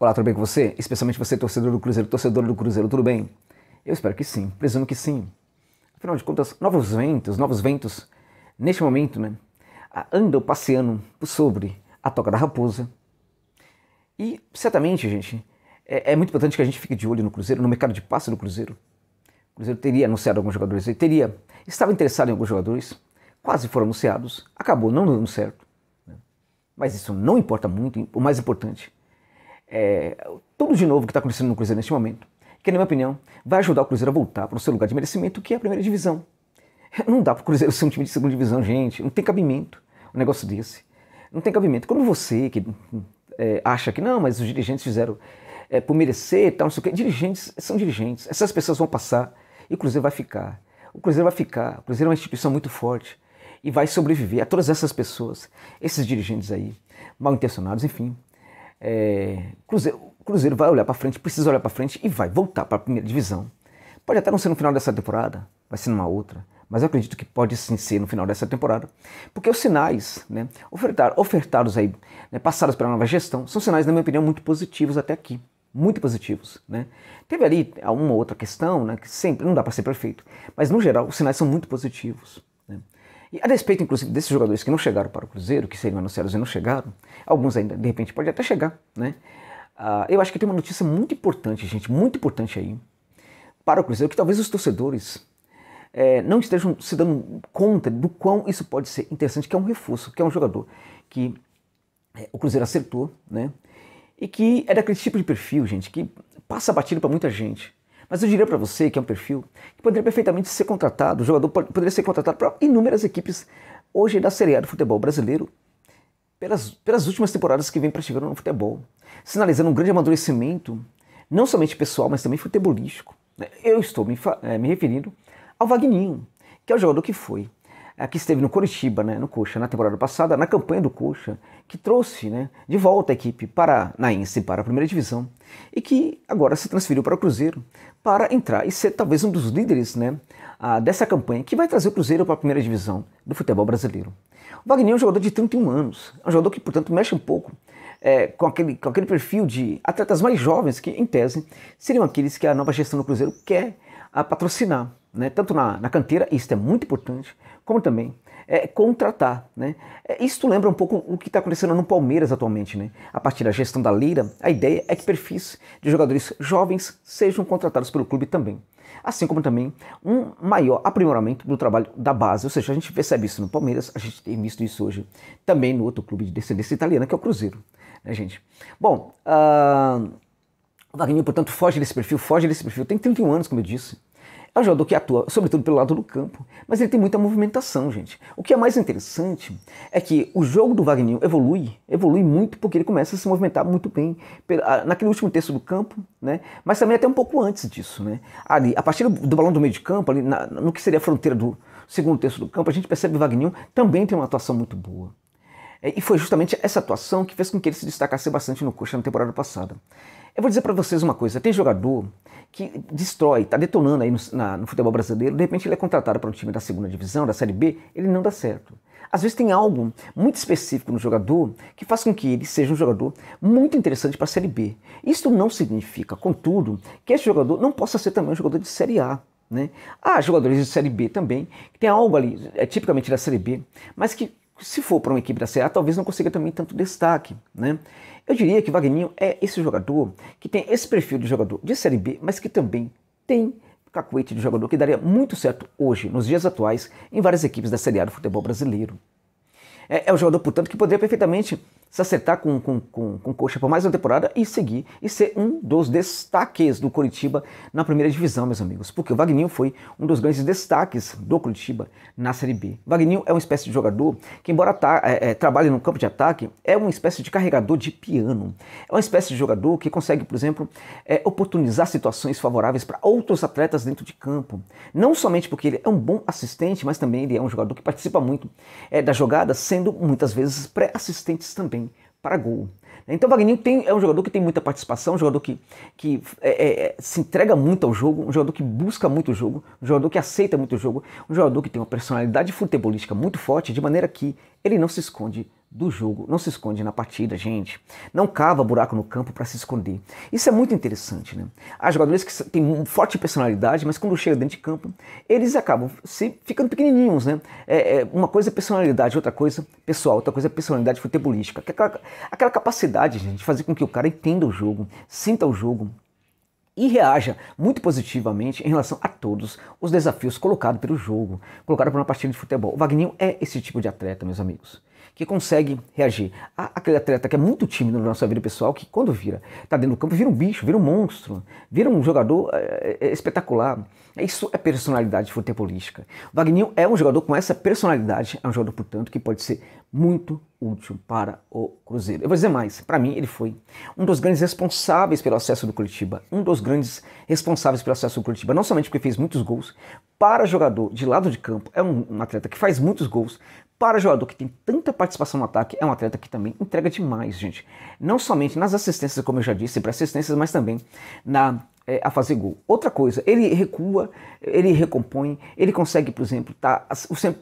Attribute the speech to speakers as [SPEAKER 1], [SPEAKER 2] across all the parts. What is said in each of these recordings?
[SPEAKER 1] Olá, tudo bem com você? Especialmente você, torcedor do Cruzeiro, torcedor do Cruzeiro, tudo bem? Eu espero que sim, presumo que sim. Afinal de contas, novos ventos, neste momento, né, andam passeando sobre a Toca da Raposa. E, certamente, gente, é muito importante que a gente fique de olho no Cruzeiro, no mercado de passe do Cruzeiro. O Cruzeiro teria anunciado alguns jogadores, estava interessado em alguns jogadores, quase foram anunciados, acabou não dando certo. Né? Mas isso não importa muito, o mais importante tudo de novo que está acontecendo no Cruzeiro neste momento, que na minha opinião vai ajudar o Cruzeiro a voltar para o seu lugar de merecimento, que é a primeira divisão. Não dá para o Cruzeiro ser um time de segunda divisão, gente, não tem cabimento um negócio desse. Não tem cabimento. Quando você que acha que não, mas os dirigentes fizeram por merecer, tal, não sei o quê, dirigentes são dirigentes, essas pessoas vão passar e o Cruzeiro vai ficar. O Cruzeiro vai ficar, o Cruzeiro é uma instituição muito forte e vai sobreviver a todas essas pessoas, esses dirigentes aí, mal intencionados, enfim. Cruzeiro vai olhar para frente, precisa olhar para frente e vai voltar para a primeira divisão. Pode até não ser no final dessa temporada, vai ser numa outra, mas eu acredito que pode sim ser no final dessa temporada, porque os sinais, né, ofertados aí, né, passados pela nova gestão, são sinais, na minha opinião, muito positivos até aqui, muito positivos, né. Teve ali uma outra questão, né, que sempre não dá para ser perfeito, mas no geral os sinais são muito positivos, né. E a despeito, inclusive, desses jogadores que não chegaram para o Cruzeiro, que seriam anunciados e não chegaram, alguns ainda, de repente, podem até chegar, né? Eu acho que tem uma notícia muito importante, gente, muito importante aí, para o Cruzeiro, que talvez os torcedores não estejam se dando conta do quão isso pode ser interessante, que é um reforço, que é um jogador que o Cruzeiro acertou, né? E que é daquele tipo de perfil, gente, que passa batido para muita gente. Mas eu diria para você que é um perfil que poderia perfeitamente ser contratado, o jogador poderia ser contratado para inúmeras equipes hoje da Série A do futebol brasileiro, pelas últimas temporadas que vem praticando no futebol, sinalizando um grande amadurecimento, não somente pessoal, mas também futebolístico. Eu estou me referindo ao Vagninho, que é o jogador que esteve no Coritiba, né, no Coxa, na temporada passada, na campanha do Coxa, que trouxe, né, de volta a equipe paranaense para a primeira divisão e que agora se transferiu para o Cruzeiro para entrar e ser talvez um dos líderes, né, dessa campanha que vai trazer o Cruzeiro para a primeira divisão do futebol brasileiro. O Vagninho é um jogador de 31 anos, é um jogador que, portanto, mexe um pouco com aquele perfil de atletas mais jovens que, em tese, seriam aqueles que a nova gestão do Cruzeiro quer patrocinar, né? Tanto na canteira, isso é muito importante, como também contratar. Né? Isso lembra um pouco o que está acontecendo no Palmeiras atualmente. Né? A partir da gestão da Leira, a ideia é que perfis de jogadores jovens sejam contratados pelo clube também. Assim como também um maior aprimoramento do trabalho da base, ou seja, a gente percebe isso no Palmeiras, a gente tem visto isso hoje também no outro clube de descendência italiana, que é o Cruzeiro. Né, gente? Bom, o Vagninho, portanto, foge desse perfil, tem 31 anos, como eu disse. É um jogador que atua, sobretudo, pelo lado do campo, mas ele tem muita movimentação, gente. O que é mais interessante é que o jogo do Vagninho evolui muito porque ele começa a se movimentar muito bem naquele último terço do campo, né? Mas também até um pouco antes disso, né? Ali, a partir do balão do meio de campo, ali no que seria a fronteira do segundo terço do campo, a gente percebe que o Vagninho também tem uma atuação muito boa. E foi justamente essa atuação que fez com que ele se destacasse bastante no Coxa na temporada passada. Eu vou dizer para vocês uma coisa, tem jogador que destrói, está detonando aí no futebol brasileiro, de repente ele é contratado para um time da segunda divisão, da Série B, ele não dá certo. Às vezes tem algo muito específico no jogador que faz com que ele seja um jogador muito interessante para a Série B. Isso não significa, contudo, que esse jogador não possa ser também um jogador de Série A. Né? Há jogadores de Série B também, que tem algo ali, tipicamente da Série B, mas que se for para uma equipe da Série A, talvez não consiga também tanto destaque, né? Eu diria que o Vagninho é esse jogador que tem esse perfil de jogador de Série B, mas que também tem cacuete de jogador que daria muito certo hoje, nos dias atuais, em várias equipes da Série A do futebol brasileiro. É um jogador, portanto, que poderia perfeitamente se acertar com o Coxa por mais uma temporada e seguir e ser um dos destaques do Coritiba na primeira divisão, meus amigos. Porque o Vagninho foi um dos grandes destaques do Coritiba na Série B. O Vagninho é uma espécie de jogador que, embora trabalhe no campo de ataque, é uma espécie de carregador de piano. É uma espécie de jogador que consegue, por exemplo, oportunizar situações favoráveis para outros atletas dentro de campo. Não somente porque ele é um bom assistente, mas também ele é um jogador que participa muito da jogada, sendo muitas vezes pré-assistentes também para gol. Então o Vagninho é um jogador que tem muita participação, um jogador que se entrega muito ao jogo, um jogador que busca muito o jogo, um jogador que aceita muito o jogo, um jogador que tem uma personalidade futebolística muito forte, de maneira que ele não se esconde do jogo, não se esconde na partida, gente. Não cava buraco no campo para se esconder. Isso é muito interessante, né? Há jogadores que têm uma forte personalidade, mas quando chegam dentro de campo, eles acabam ficando pequenininhos, né? Uma coisa é personalidade, outra coisa pessoal, outra coisa é personalidade futebolística. Aquela capacidade, gente, de fazer com que o cara entenda o jogo, sinta o jogo, e reaja muito positivamente em relação a todos os desafios colocados pelo jogo, colocados por uma partida de futebol. O Wagninho é esse tipo de atleta, meus amigos, que consegue reagir. Aquele atleta que é muito tímido na nossa vida pessoal, que quando tá dentro do campo, vira um bicho, vira um monstro, vira um jogador espetacular. Isso é personalidade futebolística. O Wagninho é um jogador com essa personalidade, é um jogador, portanto, que pode ser muito útil para o Cruzeiro. Eu vou dizer mais, para mim ele foi um dos grandes responsáveis pelo acesso do Curitiba, um dos grandes responsáveis pelo acesso do Curitiba, não somente porque fez muitos gols, para jogador de lado de campo, é um atleta que faz muitos gols, para jogador que tem tanta participação no ataque, é um atleta que também entrega demais, gente. Não somente nas assistências, como eu já disse, para assistências, mas também a fazer gol. Outra coisa, ele recua, ele recompõe, ele consegue, por exemplo, estar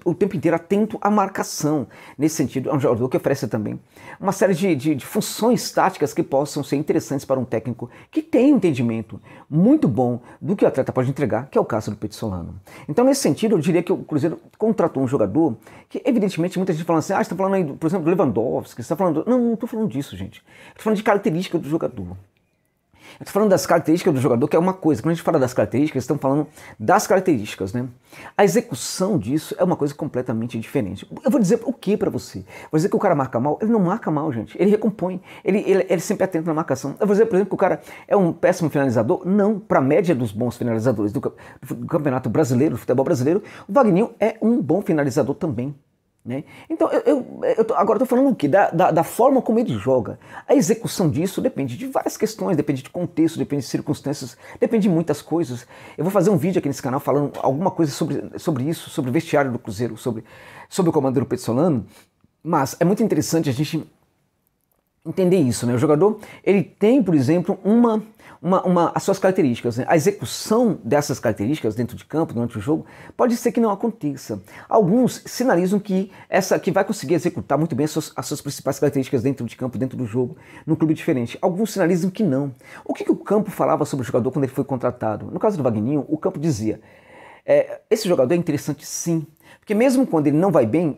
[SPEAKER 1] o tempo inteiro atento à marcação. Nesse sentido, é um jogador que oferece também uma série de funções táticas que possam ser interessantes para um técnico que tem um entendimento muito bom do que o atleta pode entregar, que é o caso do Petzolano. Então, nesse sentido, eu diria que o Cruzeiro contratou um jogador que, evidentemente, muita gente fala assim, você está falando aí, por exemplo, do Lewandowski, você está falando... Não estou falando disso, gente. Estou falando de característica do jogador. Eu estou falando das características do jogador, que é uma coisa. Quando a gente fala das características, estamos falando das características, né? A execução disso é uma coisa completamente diferente. Eu vou dizer o que para você? Vou dizer que o cara marca mal? Ele não marca mal, gente. Ele recompõe. Ele sempre é atento na marcação. Eu vou dizer, por exemplo, que o cara é um péssimo finalizador? Não. Para a média dos bons finalizadores do Campeonato Brasileiro, do futebol brasileiro, o Wagninho é um bom finalizador também. Né? Então, agora estou falando o quê? Da forma como ele joga. A execução disso depende de várias questões, depende de contexto, depende de circunstâncias, depende de muitas coisas. Eu vou fazer um vídeo aqui nesse canal falando alguma coisa sobre isso, sobre o vestiário do Cruzeiro, sobre o comando do Petzolano, mas é muito interessante a gente entender isso, né? O jogador, ele tem, por exemplo, as suas características, né? A execução dessas características dentro de campo, durante o jogo, pode ser que não aconteça. Alguns sinalizam que vai conseguir executar muito bem as suas principais características dentro de campo, dentro do jogo, num clube diferente. Alguns sinalizam que não. O que o campo falava sobre o jogador quando ele foi contratado? No caso do Wagninho, o campo dizia, esse jogador é interessante sim, porque mesmo quando ele não vai bem,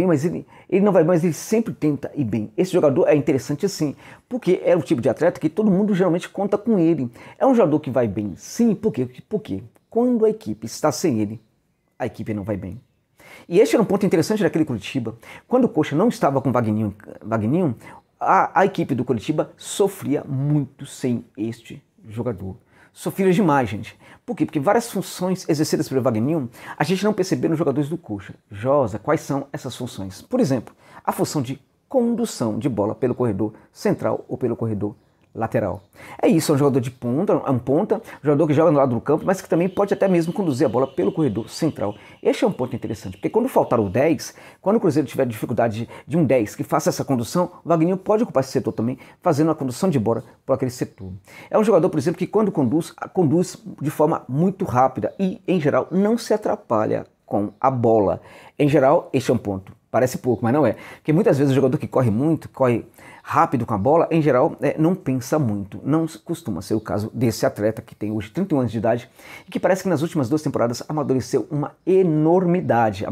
[SPEAKER 1] mas ele sempre tenta ir bem. Esse jogador é interessante sim, porque é o tipo de atleta que todo mundo geralmente conta com ele. É um jogador que vai bem sim, por quê? Porque quando a equipe está sem ele, a equipe não vai bem. E este era um ponto interessante daquele Curitiba. Quando o Coxa não estava com o Wagninho, a equipe do Curitiba sofria muito sem este jogador. Sofria demais, gente. Por quê? Porque várias funções exercidas pelo Wagninho, a gente não percebeu nos jogadores do Coxa. Josa, quais são essas funções? Por exemplo, a função de condução de bola pelo corredor central ou pelo corredor lateral. É isso, é um jogador de ponta, um jogador que joga no lado do campo, mas que também pode até mesmo conduzir a bola pelo corredor central. Este é um ponto interessante, porque quando faltar o 10, quando o Cruzeiro tiver dificuldade de um 10 que faça essa condução, o Wagninho pode ocupar esse setor também, fazendo a condução de bola por aquele setor. É um jogador, por exemplo, que quando conduz de forma muito rápida e, em geral, não se atrapalha com a bola. Em geral, este é um ponto. Parece pouco, mas não é. Porque muitas vezes o jogador que corre muito, corre rápido com a bola, em geral, não pensa muito. Não costuma ser o caso desse atleta que tem hoje 31 anos de idade e que parece que nas últimas 2 temporadas amadureceu uma enormidade,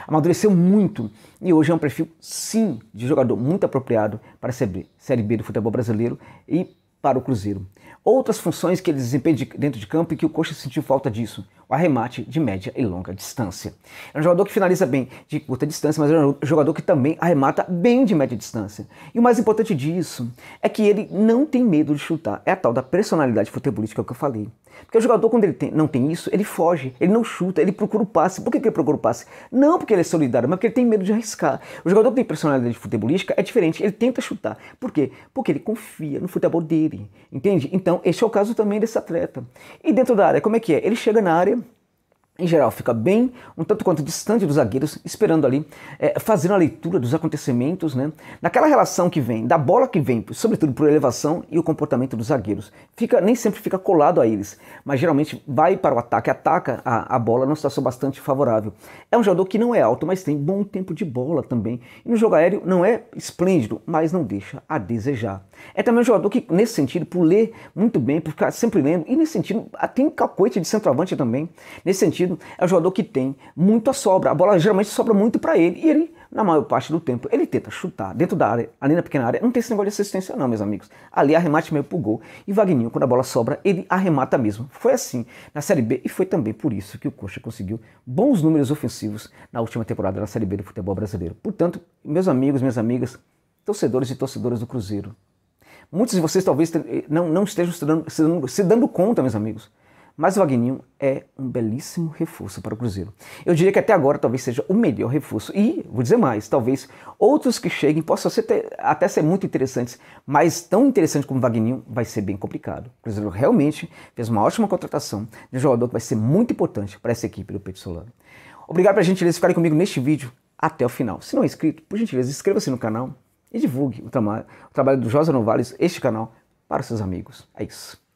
[SPEAKER 1] amadureceu muito e hoje é um perfil, sim, de jogador muito apropriado para a Série B do futebol brasileiro e para o Cruzeiro. Outras funções que ele desempenha dentro de campo e que o Coxa sentiu falta disso. O arremate de média e longa distância. É um jogador que finaliza bem de curta distância, mas é um jogador que também arremata bem de média distância. E o mais importante disso é que ele não tem medo de chutar. É a tal da personalidade futebolística que eu falei. Porque o jogador, quando ele não tem isso, ele foge, ele não chuta, ele procura o passe. Por que ele procura o passe? Não porque ele é solidário, mas porque ele tem medo de arriscar. O jogador que tem personalidade futebolística é diferente, ele tenta chutar. Por quê? Porque ele confia no futebol dele, entende? Então, este é o caso também desse atleta. E dentro da área, como é que é? Ele chega na área, em geral, fica bem, um tanto quanto distante dos zagueiros, esperando ali, fazendo a leitura dos acontecimentos, né? Naquela relação que vem, da bola que vem, sobretudo por elevação e o comportamento dos zagueiros. Nem sempre fica colado a eles, mas geralmente vai para o ataque, ataca a bola numa situação bastante favorável. É um jogador que não é alto, mas tem bom tempo de bola também. E no jogo aéreo não é esplêndido, mas não deixa a desejar. É também um jogador que, nesse sentido, por ler muito bem, por ficar sempre lendo, e nesse sentido, tem cacoete de centroavante também, nesse sentido, é um jogador que tem muita sobra, a bola geralmente sobra muito para ele, e ele, na maior parte do tempo, ele tenta chutar dentro da área, ali na pequena área, não tem esse negócio de assistência não, meus amigos, ali arremate meio pro gol, e Wagninho, quando a bola sobra, ele arremata mesmo, foi assim na Série B, e foi também por isso que o Coxa conseguiu bons números ofensivos na última temporada da Série B do futebol brasileiro. Portanto, meus amigos, minhas amigas, torcedores e torcedoras do Cruzeiro, muitos de vocês talvez não estejam se dando conta, meus amigos, mas o Wagninho é um belíssimo reforço para o Cruzeiro. Eu diria que até agora talvez seja o melhor reforço. E, vou dizer mais, talvez outros que cheguem possam até ser muito interessantes, mas tão interessante como o Wagninho vai ser bem complicado. O Cruzeiro realmente fez uma ótima contratação de um jogador que vai ser muito importante para essa equipe do Peito Solano. Obrigado por gentileza ficarem comigo neste vídeo até o final. Se não é inscrito, por gentileza, inscreva-se no canal e divulgue o trabalho do Josa Novales, este canal, para os seus amigos. É isso.